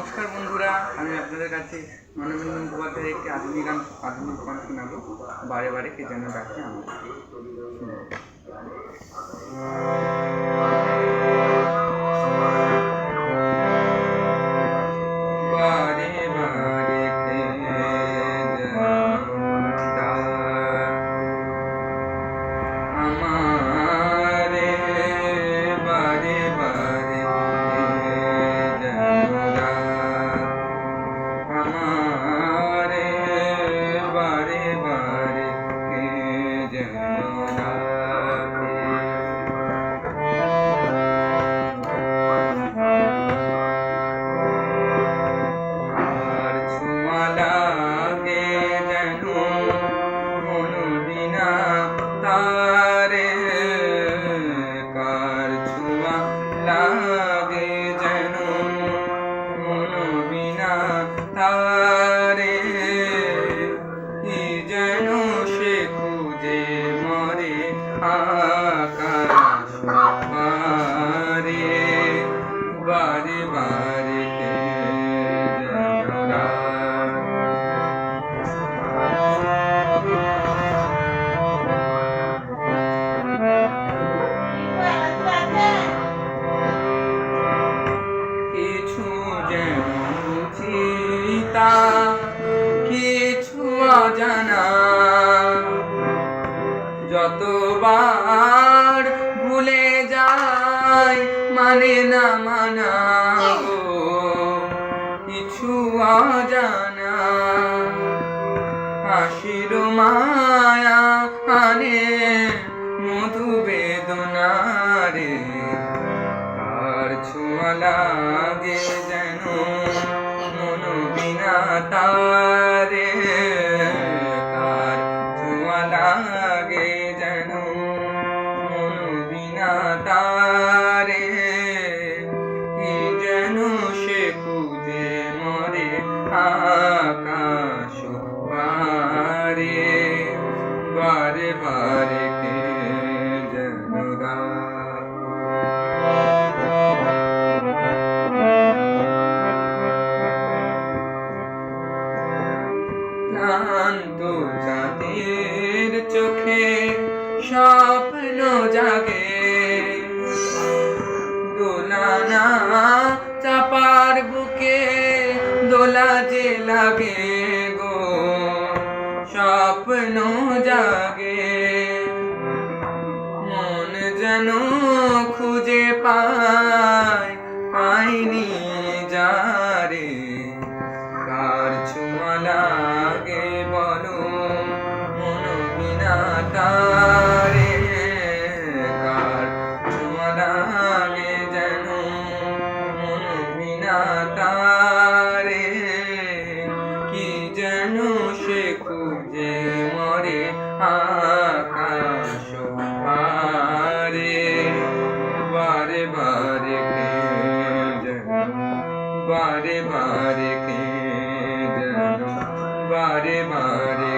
নমস্কার বন্ধুরা, আমি আপনাদের কাছে মানবেন্দ্র মুখোপাধ্যায়ের একটি আধুনিক গান শোনাবো। বারে বারে কে যেন ডাকে আমাকে। বারে বারে কে যেন আমারে, বারে বারে আমারে, বারে বারে কে যেন ডাকে। আর ছোঁয়া লাগে যেন মন বিনা তারে, কার ছোঁয়া লাগে যেন মন বিনা তারে, কি যেন সে খুঁজে মরে আকাশ পারে, বারে বারে কে যেন কিছু যেন চিতা, কিছু অজানা, যতবার ভুলে যায় মানে না মানা, কিছু অজানা হাসির মায়া আনে মধু বেদনা রে, কার ছোঁয়া লাগে যেন মন বিনা তারে, কার ছোঁয়া লাগে যেন মন বিনা তারে, কি যেন সে খুঁজে মরে আকাশ পারে, বারে বারে কে যেন ক্লান্ত চাঁদের চোখে স্বপ্ন জাগে, দোলানা চাপার বুকে দোলা যে লাগে গো, স্বপ্ন জাগে মন যেন খুঁজে পায়নি যারে, কার ছোঁয়া লাগে বলো মন বিনা তারে, কার ছোঁয়া লাগে যেন মন বিনা তারে, কি যেন সে খুঁজে মরে আকাশ পারে, বারে বারে কে যেন, বারে বারে কে যেন, বারে বারে